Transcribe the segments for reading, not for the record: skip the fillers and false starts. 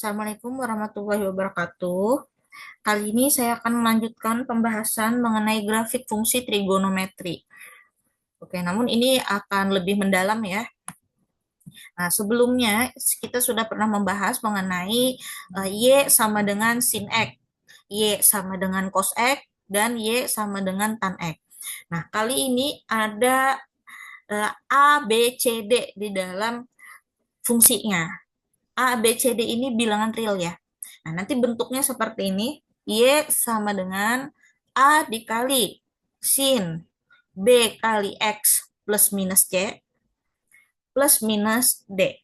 Assalamualaikum warahmatullahi wabarakatuh. Kali ini saya akan melanjutkan pembahasan mengenai grafik fungsi trigonometri. Oke, namun ini akan lebih mendalam ya. Nah, sebelumnya kita sudah pernah membahas mengenai Y sama dengan sin X, Y sama dengan cos X, dan Y sama dengan tan X. Nah, kali ini ada A, B, C, D di dalam fungsinya. A, B, C, D ini bilangan real ya. Nah, nanti bentuknya seperti ini. Y sama dengan A dikali sin B kali X plus minus C plus minus D.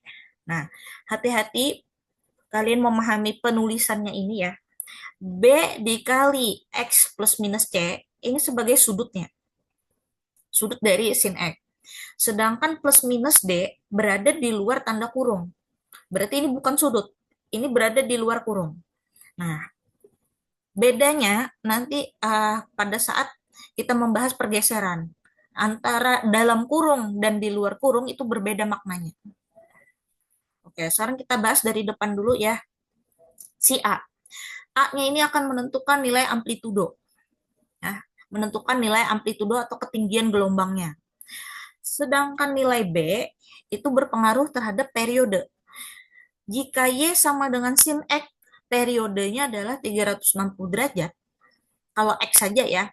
Nah, hati-hati kalian memahami penulisannya ini ya. B dikali X plus minus C ini sebagai sudutnya. Sudut dari sin X. Sedangkan plus minus D berada di luar tanda kurung. Berarti ini bukan sudut. Ini berada di luar kurung. Nah, bedanya nanti pada saat kita membahas pergeseran antara dalam kurung dan di luar kurung itu berbeda maknanya. Oke, sekarang kita bahas dari depan dulu ya. Si A. A-nya ini akan menentukan nilai amplitudo. Ya, menentukan nilai amplitudo atau ketinggian gelombangnya. Sedangkan nilai B itu berpengaruh terhadap periode. Jika Y sama dengan sin X, periodenya adalah 360 derajat. Kalau X saja ya,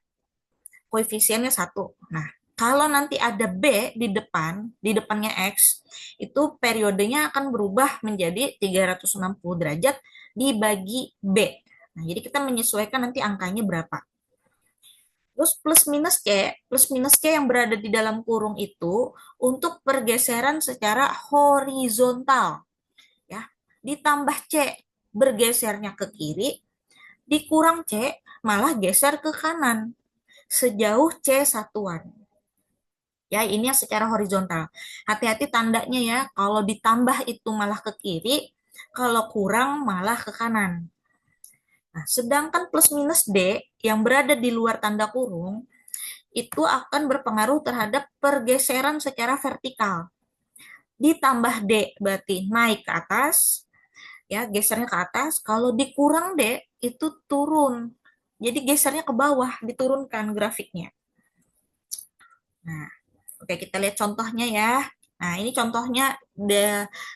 koefisiennya 1. Nah, kalau nanti ada B di depannya X, itu periodenya akan berubah menjadi 360 derajat dibagi B. Nah, jadi kita menyesuaikan nanti angkanya berapa. Terus plus minus C yang berada di dalam kurung itu untuk pergeseran secara horizontal. Ya, ditambah C bergesernya ke kiri, dikurang C malah geser ke kanan sejauh C satuan. Ya, ini yang secara horizontal. Hati-hati tandanya ya, kalau ditambah itu malah ke kiri, kalau kurang malah ke kanan. Nah, sedangkan plus minus D yang berada di luar tanda kurung, itu akan berpengaruh terhadap pergeseran secara vertikal. Ditambah D berarti naik ke atas, ya gesernya ke atas. Kalau dikurang D itu turun. Jadi gesernya ke bawah, diturunkan grafiknya. Nah, oke, kita lihat contohnya ya. Nah, ini contohnya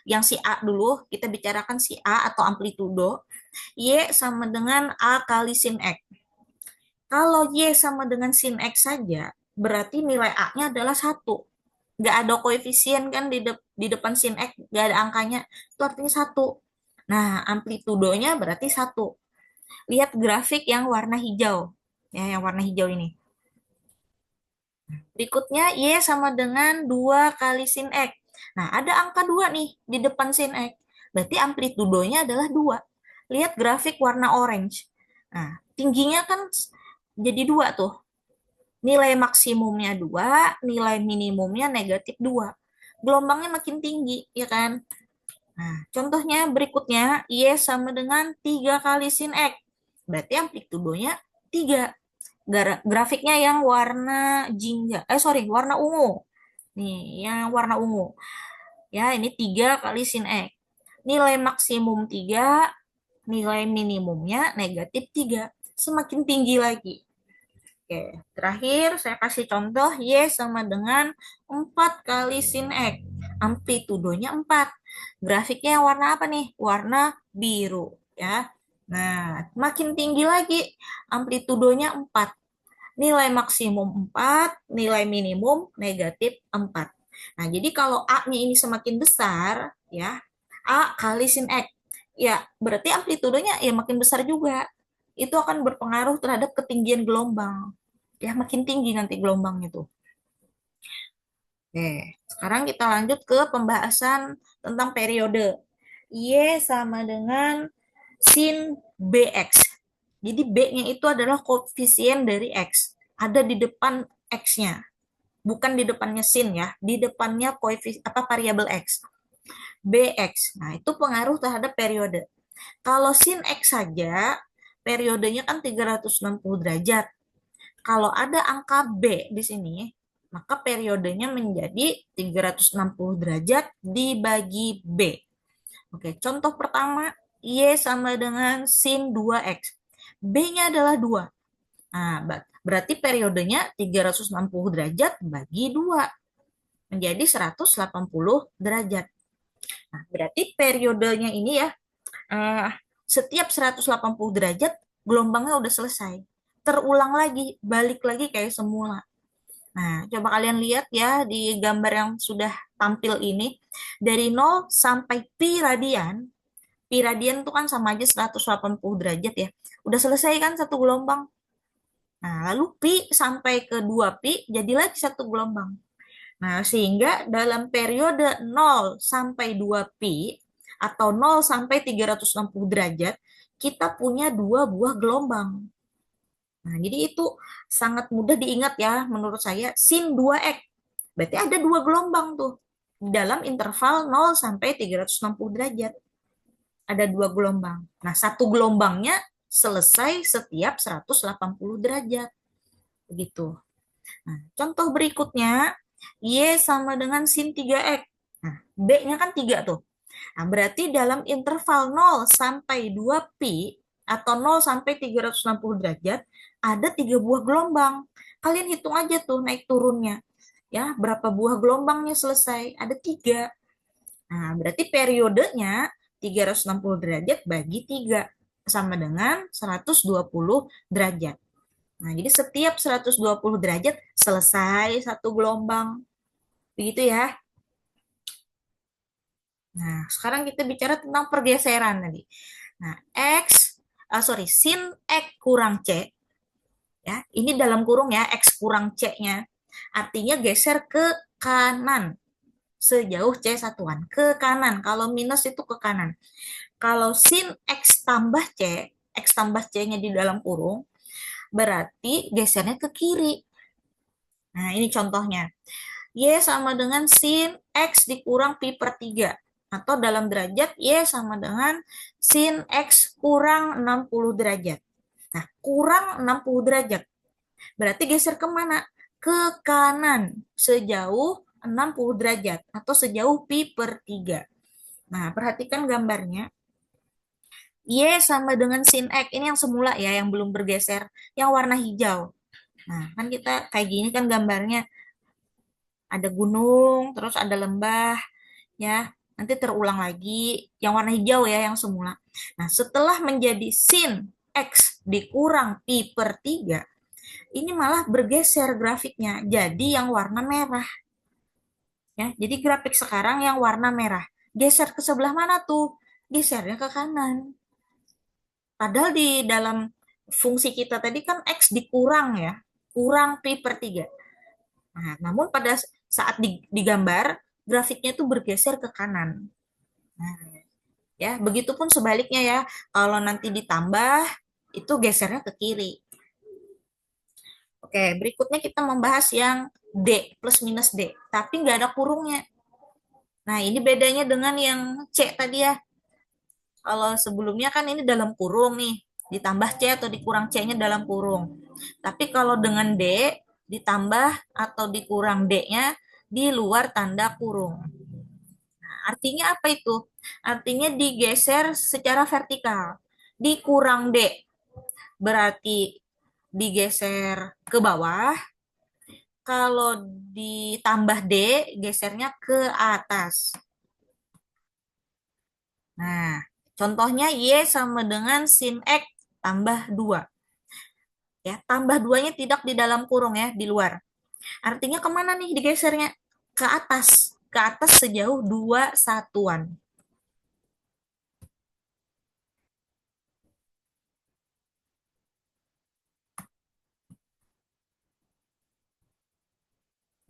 yang si A dulu. Kita bicarakan si A atau amplitudo. Y sama dengan A kali sin X. Kalau Y sama dengan sin X saja, berarti nilai A-nya adalah 1. Nggak ada koefisien kan di depan sin X, nggak ada angkanya. Itu artinya 1. Nah, amplitudonya berarti 1. Lihat grafik yang warna hijau. Ya, yang warna hijau ini. Berikutnya, Y sama dengan 2 kali sin X. Nah, ada angka 2 nih di depan sin X. Berarti amplitudonya adalah 2. Lihat grafik warna orange. Nah, tingginya kan jadi 2 tuh. Nilai maksimumnya 2, nilai minimumnya negatif 2. Gelombangnya makin tinggi, ya kan? Nah, contohnya berikutnya, Y sama dengan 3 kali sin X. Berarti amplitudonya 3. Grafiknya yang warna jingga, warna ungu. Nih, yang warna ungu. Ya, ini 3 kali sin X. Nilai maksimum 3, nilai minimumnya negatif 3. Semakin tinggi lagi. Oke, terakhir saya kasih contoh Y sama dengan 4 kali sin X. Amplitudonya 4. Grafiknya yang warna apa nih? Warna biru. Ya. Nah, makin tinggi lagi. Amplitudonya 4. Nilai maksimum 4, nilai minimum negatif 4. Nah, jadi kalau A-nya ini semakin besar, ya, A kali sin X, ya berarti amplitudonya ya makin besar juga. Itu akan berpengaruh terhadap ketinggian gelombang. Ya, makin tinggi nanti gelombangnya tuh. Oke, sekarang kita lanjut ke pembahasan tentang periode. Y sama dengan sin BX. Jadi B-nya itu adalah koefisien dari X. Ada di depan X-nya. Bukan di depannya sin ya, di depannya variabel X. BX. Nah, itu pengaruh terhadap periode. Kalau sin X saja, periodenya kan 360 derajat. Kalau ada angka B di sini, maka periodenya menjadi 360 derajat dibagi B. Oke, contoh pertama, Y sama dengan sin 2X. B-nya adalah 2. Nah, berarti periodenya 360 derajat bagi 2. Menjadi 180 derajat. Nah, berarti periodenya ini ya, setiap 180 derajat gelombangnya udah selesai. Terulang lagi, balik lagi kayak semula. Nah, coba kalian lihat ya di gambar yang sudah tampil ini. Dari 0 sampai pi radian. Pi radian itu kan sama aja 180 derajat ya. Udah selesai kan satu gelombang. Nah, lalu pi sampai ke 2 pi jadi lagi satu gelombang. Nah, sehingga dalam periode 0 sampai 2 pi atau 0 sampai 360 derajat, kita punya dua buah gelombang. Nah, jadi itu sangat mudah diingat ya menurut saya sin 2x. Berarti ada dua gelombang tuh dalam interval 0 sampai 360 derajat. Ada dua gelombang. Nah, satu gelombangnya selesai setiap 180 derajat. Begitu. Nah, contoh berikutnya, Y sama dengan sin 3X. Nah, B-nya kan 3 tuh. Nah, berarti dalam interval 0 sampai 2 pi atau 0 sampai 360 derajat, ada 3 buah gelombang. Kalian hitung aja tuh naik turunnya. Ya, berapa buah gelombangnya selesai? Ada 3. Nah, berarti periodenya 360 derajat bagi 3 sama dengan 120 derajat. Nah, jadi setiap 120 derajat selesai satu gelombang. Begitu ya. Nah, sekarang kita bicara tentang pergeseran tadi. Nah, sin X kurang C, ya, ini dalam kurung ya, X kurang C-nya. Artinya geser ke kanan sejauh C satuan. Ke kanan, kalau minus itu ke kanan. Kalau sin X tambah C, X tambah C-nya di dalam kurung, berarti gesernya ke kiri. Nah, ini contohnya. Y sama dengan sin X dikurang pi per 3. Atau dalam derajat, Y sama dengan sin X kurang 60 derajat. Nah, kurang 60 derajat. Berarti geser kemana? Ke kanan. Sejauh 60 derajat. Atau sejauh pi per 3. Nah, perhatikan gambarnya. Y sama dengan sin X. Ini yang semula ya, yang belum bergeser. Yang warna hijau. Nah, kan kita kayak gini kan gambarnya. Ada gunung, terus ada lembah, ya. Nanti terulang lagi yang warna hijau ya, yang semula. Nah, setelah menjadi sin X dikurang pi per 3, ini malah bergeser grafiknya. Jadi yang warna merah. Ya, jadi grafik sekarang yang warna merah. Geser ke sebelah mana tuh? Gesernya ke kanan. Padahal di dalam fungsi kita tadi kan X dikurang ya. Kurang pi per 3. Nah, namun pada saat digambar, grafiknya itu bergeser ke kanan. Nah, ya, begitupun sebaliknya ya. Kalau nanti ditambah, itu gesernya ke kiri. Oke, berikutnya kita membahas yang D, plus minus D. Tapi nggak ada kurungnya. Nah, ini bedanya dengan yang C tadi ya. Kalau sebelumnya kan ini dalam kurung nih. Ditambah C atau dikurang C-nya dalam kurung. Tapi kalau dengan D, ditambah atau dikurang D-nya di luar tanda kurung. Nah, artinya apa itu? Artinya digeser secara vertikal. Dikurang D berarti digeser ke bawah. Kalau ditambah D, gesernya ke atas. Nah, contohnya Y sama dengan sin X tambah 2. Ya, tambah 2-nya tidak di dalam kurung ya, di luar. Artinya kemana nih digesernya? Ke atas. Ke atas sejauh 2 satuan.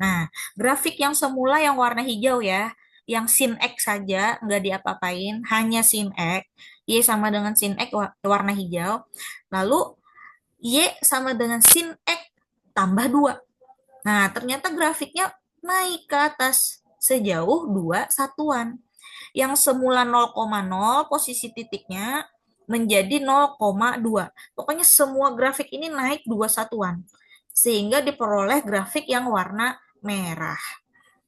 Nah, grafik yang semula yang warna hijau ya, yang sin X saja, nggak diapa-apain, hanya sin X, Y sama dengan sin X warna hijau, lalu Y sama dengan sin X tambah 2. Nah, ternyata grafiknya naik ke atas sejauh 2 satuan. Yang semula 0,0 posisi titiknya menjadi 0,2. Pokoknya semua grafik ini naik 2 satuan. Sehingga diperoleh grafik yang warna merah.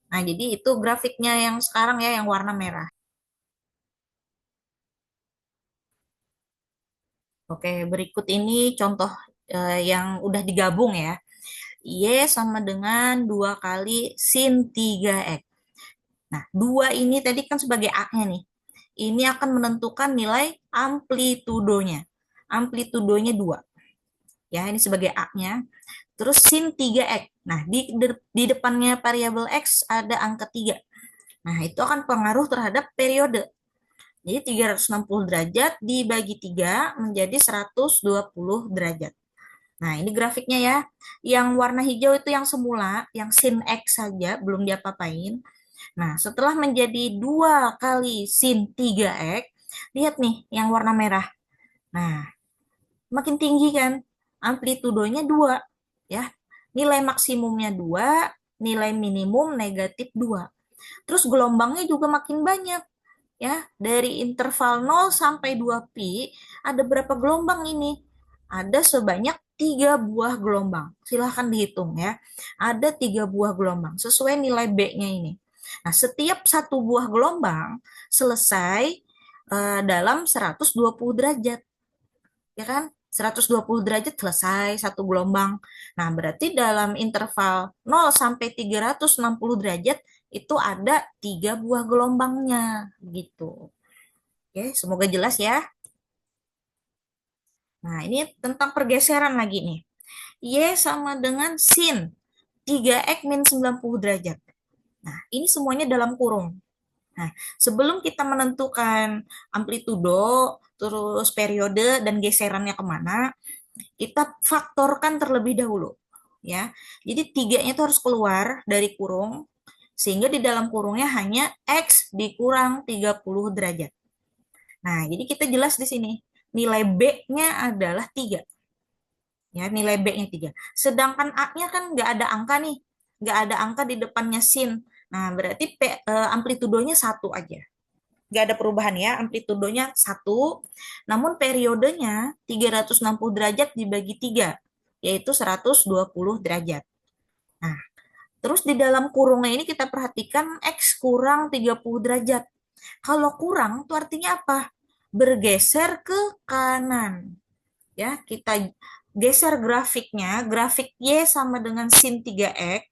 Nah, jadi itu grafiknya yang sekarang ya, yang warna merah. Oke, berikut ini contoh yang udah digabung ya. Y sama dengan 2 kali sin 3X. Nah, 2 ini tadi kan sebagai A-nya nih. Ini akan menentukan nilai amplitudonya. Amplitudonya 2. Ya, ini sebagai A-nya. Terus sin 3X. Nah, di depannya variabel X ada angka 3. Nah, itu akan pengaruh terhadap periode. Jadi 360 derajat dibagi 3 menjadi 120 derajat. Nah, ini grafiknya ya. Yang warna hijau itu yang semula, yang sin X saja, belum diapa-apain. Nah, setelah menjadi 2 kali sin 3X, lihat nih yang warna merah. Nah, makin tinggi kan? Amplitudonya 2. Ya. Nilai maksimumnya 2, nilai minimum negatif 2. Terus gelombangnya juga makin banyak. Ya, dari interval 0 sampai 2pi, ada berapa gelombang ini? Ada sebanyak 3 buah gelombang. Silahkan dihitung ya. Ada 3 buah gelombang sesuai nilai B-nya ini. Nah, setiap satu buah gelombang selesai dalam 120 derajat. Ya kan? 120 derajat selesai satu gelombang. Nah, berarti dalam interval 0 sampai 360 derajat itu ada 3 buah gelombangnya gitu. Oke, semoga jelas ya. Nah, ini tentang pergeseran lagi nih. Y sama dengan sin 3x min 90 derajat. Nah, ini semuanya dalam kurung. Nah, sebelum kita menentukan amplitudo, terus periode, dan geserannya kemana, kita faktorkan terlebih dahulu. Ya, jadi 3-nya itu harus keluar dari kurung, sehingga di dalam kurungnya hanya X dikurang 30 derajat. Nah, jadi kita jelas di sini. Nilai B-nya adalah 3. Ya, nilai B-nya 3. Sedangkan A-nya kan nggak ada angka nih. Nggak ada angka di depannya sin. Nah, berarti amplitudonya 1 aja. Nggak ada perubahan ya, amplitudonya 1. Namun periodenya 360 derajat dibagi 3, yaitu 120 derajat. Nah, terus di dalam kurungnya ini kita perhatikan X kurang 30 derajat. Kalau kurang itu artinya apa? Bergeser ke kanan. Ya, kita geser grafiknya, grafik Y sama dengan sin 3X,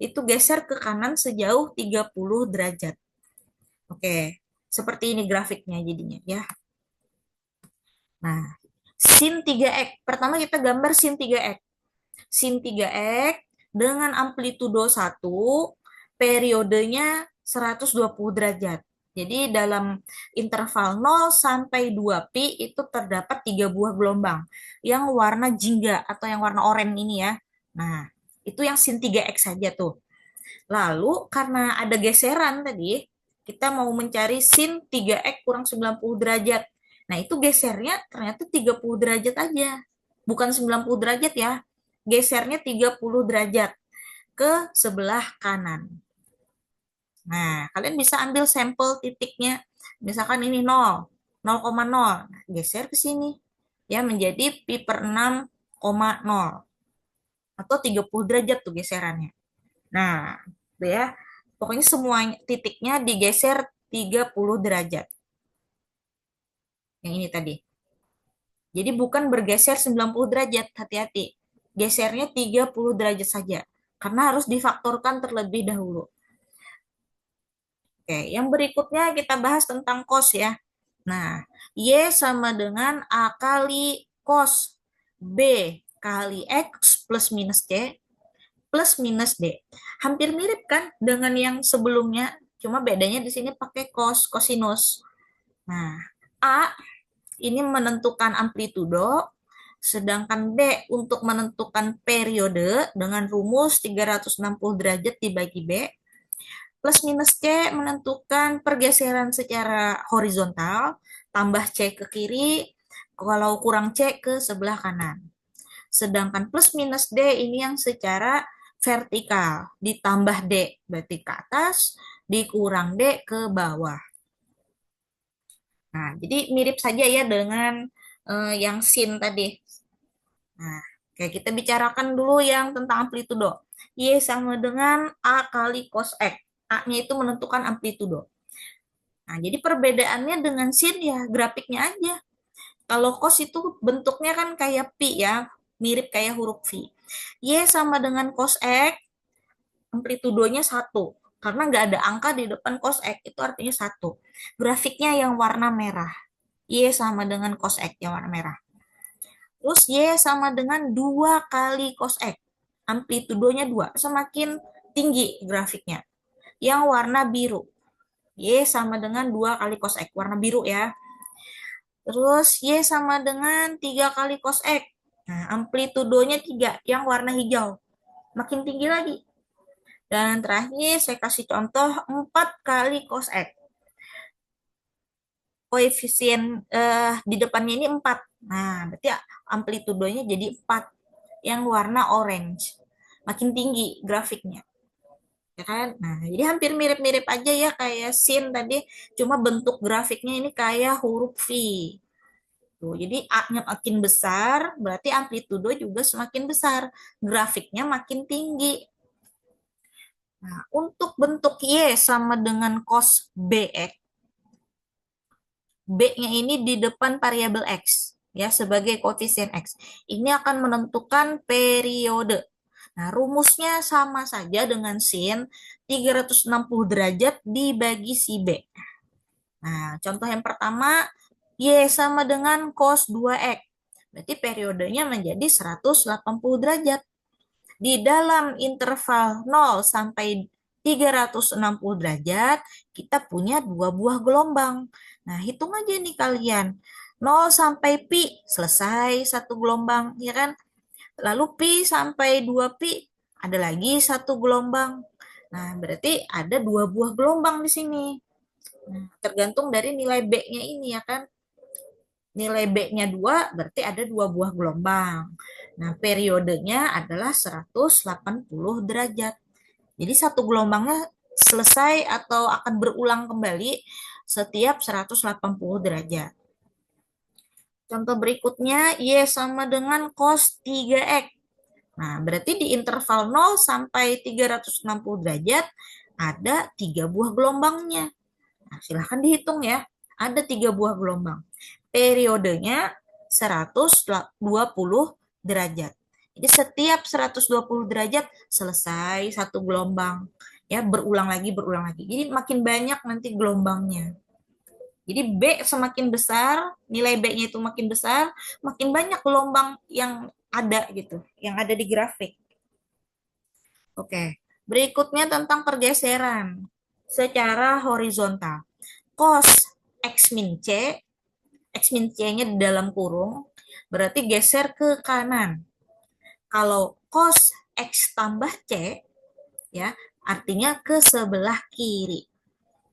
itu geser ke kanan sejauh 30 derajat. Oke, seperti ini grafiknya jadinya ya. Nah, sin 3X. Pertama kita gambar sin 3X. Sin 3X dengan amplitudo 1, periodenya 120 derajat. Jadi dalam interval 0 sampai 2pi itu terdapat 3 buah gelombang yang warna jingga atau yang warna oranye ini ya. Nah, itu yang sin 3x saja tuh. Lalu karena ada geseran tadi, kita mau mencari sin 3x kurang 90 derajat. Nah, itu gesernya ternyata 30 derajat aja. Bukan 90 derajat ya. Gesernya 30 derajat ke sebelah kanan. Nah, kalian bisa ambil sampel titiknya. Misalkan ini 0, 0,0. Nah, geser ke sini. Ya, menjadi pi per 6,0. Atau 30 derajat tuh geserannya. Nah, itu ya. Pokoknya semua titiknya digeser 30 derajat. Yang ini tadi. Jadi bukan bergeser 90 derajat, hati-hati. Gesernya 30 derajat saja. Karena harus difaktorkan terlebih dahulu. Oke, yang berikutnya kita bahas tentang cos ya. Nah, Y sama dengan A kali cos B kali X plus minus C plus minus D. Hampir mirip kan dengan yang sebelumnya, cuma bedanya di sini pakai cos, cosinus. Nah, A ini menentukan amplitudo, sedangkan D untuk menentukan periode dengan rumus 360 derajat dibagi B, plus minus C menentukan pergeseran secara horizontal, tambah C ke kiri, kalau kurang C ke sebelah kanan. Sedangkan plus minus D ini yang secara vertikal, ditambah D berarti ke atas, dikurang D ke bawah. Nah, jadi mirip saja ya dengan yang sin tadi. Nah, kayak kita bicarakan dulu yang tentang amplitudo. Y sama dengan A kali cos X. A-nya itu menentukan amplitudo. Nah, jadi perbedaannya dengan sin ya grafiknya aja. Kalau cos itu bentuknya kan kayak pi ya, mirip kayak huruf V. Y sama dengan cos X, amplitudonya satu. Karena nggak ada angka di depan cos X, itu artinya satu. Grafiknya yang warna merah. Y sama dengan cos X yang warna merah. Terus Y sama dengan 2 kali cos X. Amplitudonya 2. Semakin tinggi grafiknya. Yang warna biru. Y sama dengan 2 kali cos X. Warna biru ya. Terus Y sama dengan 3 kali cos X. Nah, amplitudonya 3. Yang warna hijau. Makin tinggi lagi. Dan terakhir saya kasih contoh 4 kali cos X. Koefisien di depannya ini 4. Nah, berarti amplitudonya jadi 4 yang warna orange. Makin tinggi grafiknya. Ya kan? Nah, jadi hampir mirip-mirip aja ya kayak sin tadi, cuma bentuk grafiknya ini kayak huruf V. Tuh, jadi A-nya makin besar, berarti amplitudo juga semakin besar. Grafiknya makin tinggi. Nah, untuk bentuk Y sama dengan cos BX, B-nya ini di depan variabel X, ya, sebagai koefisien X. Ini akan menentukan periode. Nah, rumusnya sama saja dengan sin 360 derajat dibagi si B. Nah, contoh yang pertama, Y sama dengan cos 2X. Berarti periodenya menjadi 180 derajat. Di dalam interval 0 sampai 360 derajat, kita punya dua buah gelombang. Nah, hitung aja nih kalian. 0 sampai pi, selesai satu gelombang, ya kan? Lalu pi sampai 2 pi, ada lagi satu gelombang. Nah, berarti ada dua buah gelombang di sini. Nah, tergantung dari nilai B-nya ini ya kan. Nilai B-nya 2, berarti ada dua buah gelombang. Nah, periodenya adalah 180 derajat. Jadi satu gelombangnya selesai atau akan berulang kembali setiap 180 derajat. Contoh berikutnya, Y sama dengan cos 3X. Nah, berarti di interval 0 sampai 360 derajat ada 3 buah gelombangnya. Nah, silahkan dihitung ya. Ada 3 buah gelombang. Periodenya 120 derajat. Jadi setiap 120 derajat selesai satu gelombang. Ya, berulang lagi, berulang lagi. Jadi makin banyak nanti gelombangnya. Jadi B semakin besar, nilai B-nya itu makin besar, makin banyak gelombang yang ada gitu, yang ada di grafik. Oke, berikutnya tentang pergeseran secara horizontal. Cos X min C, X min C-nya di dalam kurung, berarti geser ke kanan. Kalau cos X tambah C, ya, artinya ke sebelah kiri.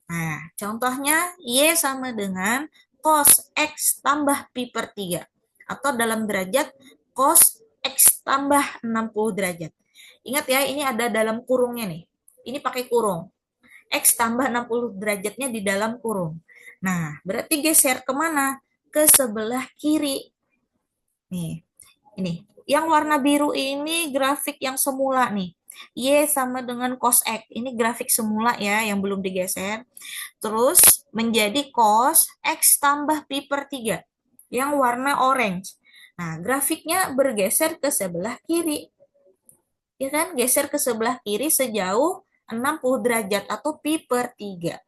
Nah, contohnya Y sama dengan cos X tambah pi per 3. Atau dalam derajat cos X tambah 60 derajat. Ingat ya, ini ada dalam kurungnya nih. Ini pakai kurung. X tambah 60 derajatnya di dalam kurung. Nah, berarti geser kemana? Ke sebelah kiri. Nih, ini. Yang warna biru ini grafik yang semula nih. Y sama dengan cos X. Ini grafik semula ya, yang belum digeser. Terus menjadi cos X tambah pi per 3. Yang warna orange. Nah, grafiknya bergeser ke sebelah kiri. Ya kan? Geser ke sebelah kiri sejauh 60 derajat atau pi per 3.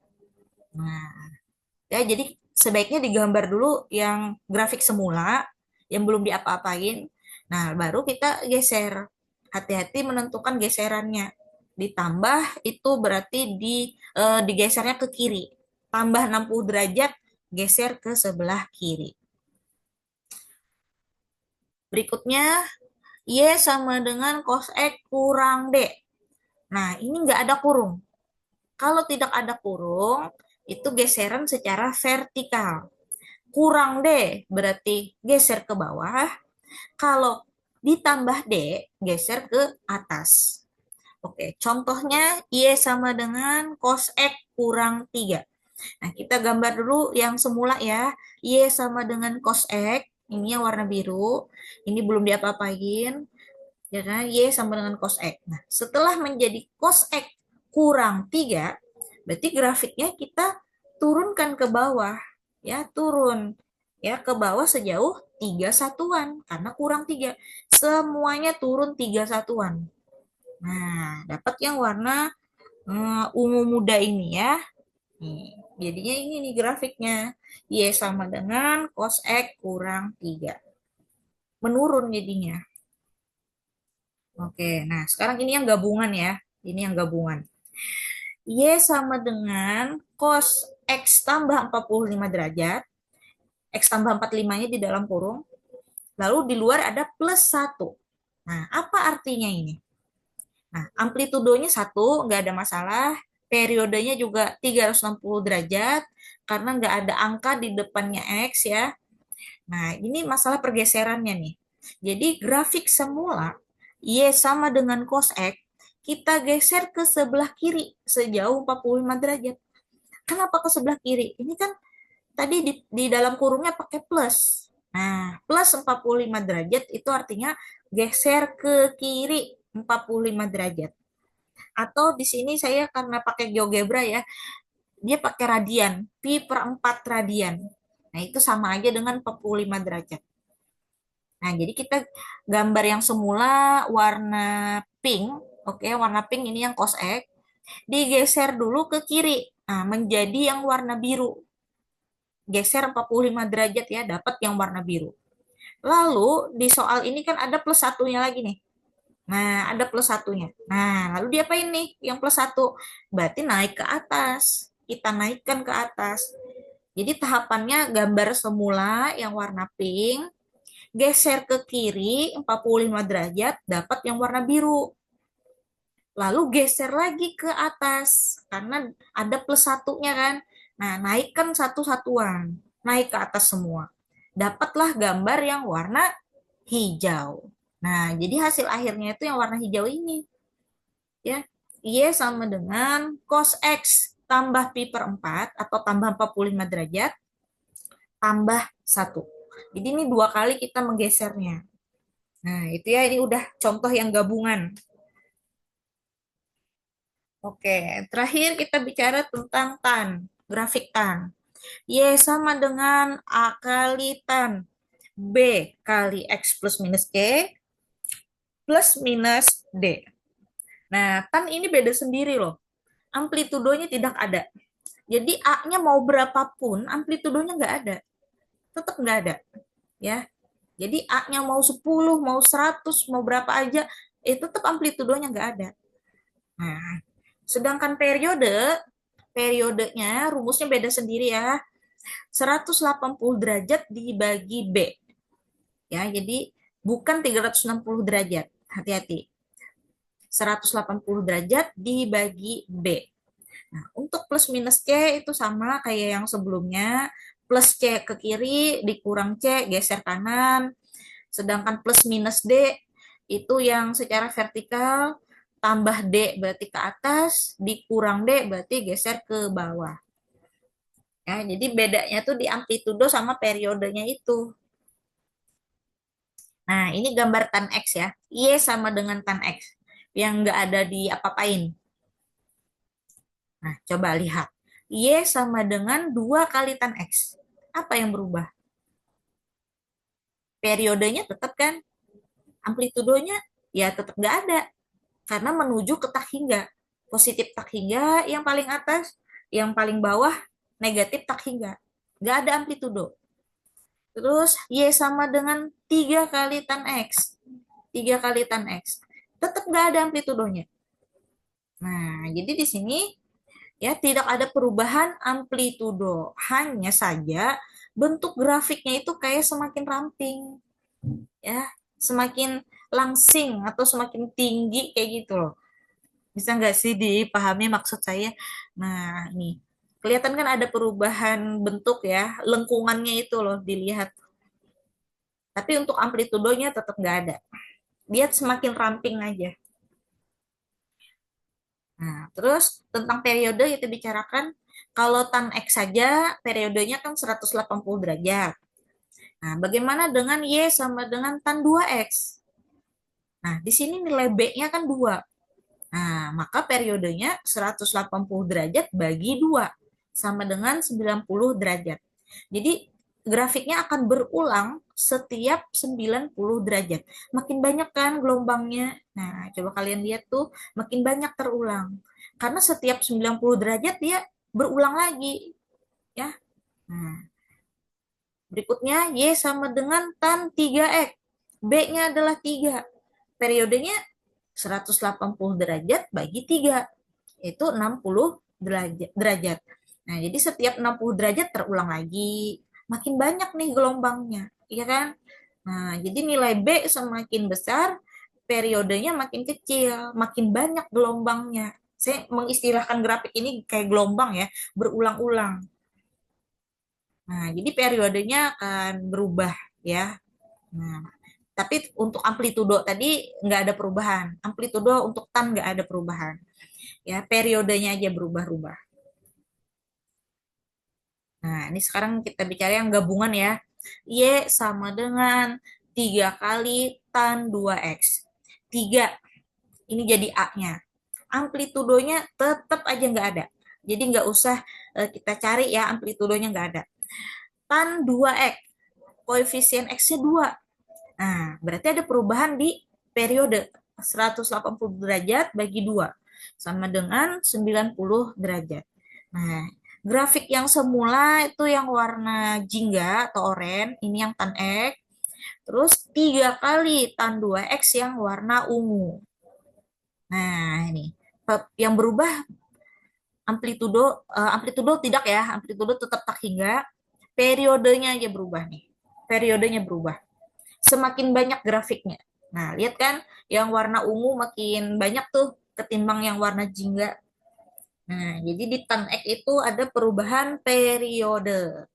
Nah, ya jadi sebaiknya digambar dulu yang grafik semula, yang belum diapa-apain. Nah, baru kita geser. Hati-hati menentukan geserannya. Ditambah itu berarti digesernya ke kiri. Tambah 60 derajat, geser ke sebelah kiri. Berikutnya, Y sama dengan cos X kurang D. Nah, ini nggak ada kurung. Kalau tidak ada kurung, itu geseran secara vertikal. Kurang D berarti geser ke bawah. Kalau ditambah D, geser ke atas. Oke, contohnya Y sama dengan cos X kurang 3. Nah, kita gambar dulu yang semula ya. Y sama dengan cos X, ini yang warna biru. Ini belum diapa-apain. Ya kan? Y sama dengan cos X. Nah, setelah menjadi cos X kurang 3, berarti grafiknya kita turunkan ke bawah. Ya, turun. Ya, ke bawah sejauh 3 satuan, karena kurang 3. Semuanya turun 3 satuan. Nah, dapat yang warna ungu muda ini ya. Nih, jadinya ini nih grafiknya. Y sama dengan cos X kurang 3. Menurun jadinya. Oke, nah sekarang ini yang gabungan ya. Ini yang gabungan. Y sama dengan cos X tambah 45 derajat. X tambah 45-nya di dalam kurung. Lalu di luar ada plus 1. Nah, apa artinya ini? Nah, amplitudonya 1, nggak ada masalah. Periodenya juga 360 derajat, karena nggak ada angka di depannya X ya. Nah, ini masalah pergeserannya nih. Jadi grafik semula Y sama dengan cos X, kita geser ke sebelah kiri sejauh 45 derajat. Kenapa ke sebelah kiri? Ini kan tadi di dalam kurungnya pakai plus. Nah, plus 45 derajat itu artinya geser ke kiri 45 derajat. Atau di sini saya karena pakai GeoGebra ya, dia pakai radian, pi per 4 radian. Nah, itu sama aja dengan 45 derajat. Nah, jadi kita gambar yang semula warna pink, oke, warna pink ini yang cos X, digeser dulu ke kiri. Nah, menjadi yang warna biru. Geser 45 derajat ya, dapat yang warna biru. Lalu di soal ini kan ada plus satunya lagi nih. Nah, ada plus satunya. Nah, lalu diapain nih yang plus satu? Berarti naik ke atas. Kita naikkan ke atas. Jadi tahapannya gambar semula yang warna pink, geser ke kiri 45 derajat, dapat yang warna biru. Lalu geser lagi ke atas, karena ada plus satunya kan. Nah, naikkan satu satuan, naik ke atas semua. Dapatlah gambar yang warna hijau. Nah, jadi hasil akhirnya itu yang warna hijau ini. Ya, Y sama dengan cos X tambah pi per 4 atau tambah 45 derajat tambah 1. Jadi ini dua kali kita menggesernya. Nah, itu ya, ini udah contoh yang gabungan. Oke, terakhir kita bicara tentang tan, grafik tan. Y sama dengan A kali tan B kali X plus minus C plus minus D. Nah, tan ini beda sendiri loh. Amplitudonya tidak ada. Jadi A-nya mau berapapun, amplitudonya nggak ada. Tetap nggak ada. Ya. Jadi A-nya mau 10, mau 100, mau berapa aja, tetap amplitudonya nggak ada. Nah, sedangkan periodenya rumusnya beda sendiri ya. 180 derajat dibagi B. Ya, jadi bukan 360 derajat. Hati-hati. 180 derajat dibagi B. Nah, untuk plus minus C itu sama kayak yang sebelumnya. Plus C ke kiri, dikurang C, geser kanan. Sedangkan plus minus D itu yang secara vertikal, tambah D berarti ke atas, dikurang D berarti geser ke bawah. Ya, jadi bedanya tuh di amplitudo sama periodenya itu. Nah, ini gambar tan X ya. Y sama dengan tan X. Yang nggak ada di apa-apain. Nah, coba lihat. Y sama dengan 2 kali tan X. Apa yang berubah? Periodenya tetap kan? Amplitudonya ya tetap nggak ada. Karena menuju ke tak hingga. Positif tak hingga yang paling atas, yang paling bawah negatif tak hingga. Nggak ada amplitudo. Terus Y sama dengan 3 kali tan X. 3 kali tan X. Tetap nggak ada amplitudonya. Nah, jadi di sini ya tidak ada perubahan amplitudo. Hanya saja bentuk grafiknya itu kayak semakin ramping. Ya, semakin langsing atau semakin tinggi kayak gitu loh. Bisa nggak sih dipahami maksud saya? Nah, nih. Kelihatan kan ada perubahan bentuk ya, lengkungannya itu loh dilihat. Tapi untuk amplitudonya tetap nggak ada. Dia semakin ramping aja. Nah, terus tentang periode kita bicarakan, kalau tan X saja periodenya kan 180 derajat. Nah, bagaimana dengan Y sama dengan tan 2X? Nah, di sini nilai B-nya kan 2. Nah, maka periodenya 180 derajat bagi 2 sama dengan 90 derajat. Jadi grafiknya akan berulang setiap 90 derajat. Makin banyak kan gelombangnya. Nah, coba kalian lihat tuh, makin banyak terulang. Karena setiap 90 derajat dia berulang lagi, ya. Nah, berikutnya Y sama dengan tan 3X. B-nya adalah 3. Periodenya 180 derajat bagi 3, yaitu 60 derajat. Nah, jadi setiap 60 derajat terulang lagi. Makin banyak nih gelombangnya, iya kan? Nah, jadi nilai B semakin besar, periodenya makin kecil, makin banyak gelombangnya. Saya mengistilahkan grafik ini kayak gelombang ya, berulang-ulang. Nah, jadi periodenya akan berubah ya. Nah, tapi untuk amplitudo tadi nggak ada perubahan. Amplitudo untuk tan nggak ada perubahan. Ya, periodenya aja berubah-ubah. Nah, ini sekarang kita bicara yang gabungan ya. Y sama dengan 3 kali tan 2X. 3, ini jadi A-nya. Amplitudonya tetap aja nggak ada. Jadi nggak usah kita cari ya, amplitudonya nggak ada. Tan 2X, koefisien X-nya 2. Nah, berarti ada perubahan di periode 180 derajat bagi 2 sama dengan 90 derajat. Nah, grafik yang semula itu yang warna jingga atau oranye, ini yang tan X. Terus 3 kali tan 2X yang warna ungu. Nah, ini yang berubah amplitudo tidak ya, amplitudo tetap tak hingga. Periodenya aja berubah nih. Periodenya berubah. Semakin banyak grafiknya. Nah, lihat kan yang warna ungu makin banyak tuh ketimbang yang warna jingga. Nah, jadi di tan X itu ada perubahan periode.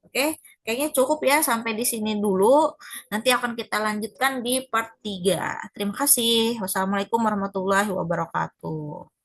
Oke, kayaknya cukup ya sampai di sini dulu. Nanti akan kita lanjutkan di part 3. Terima kasih. Wassalamualaikum warahmatullahi wabarakatuh.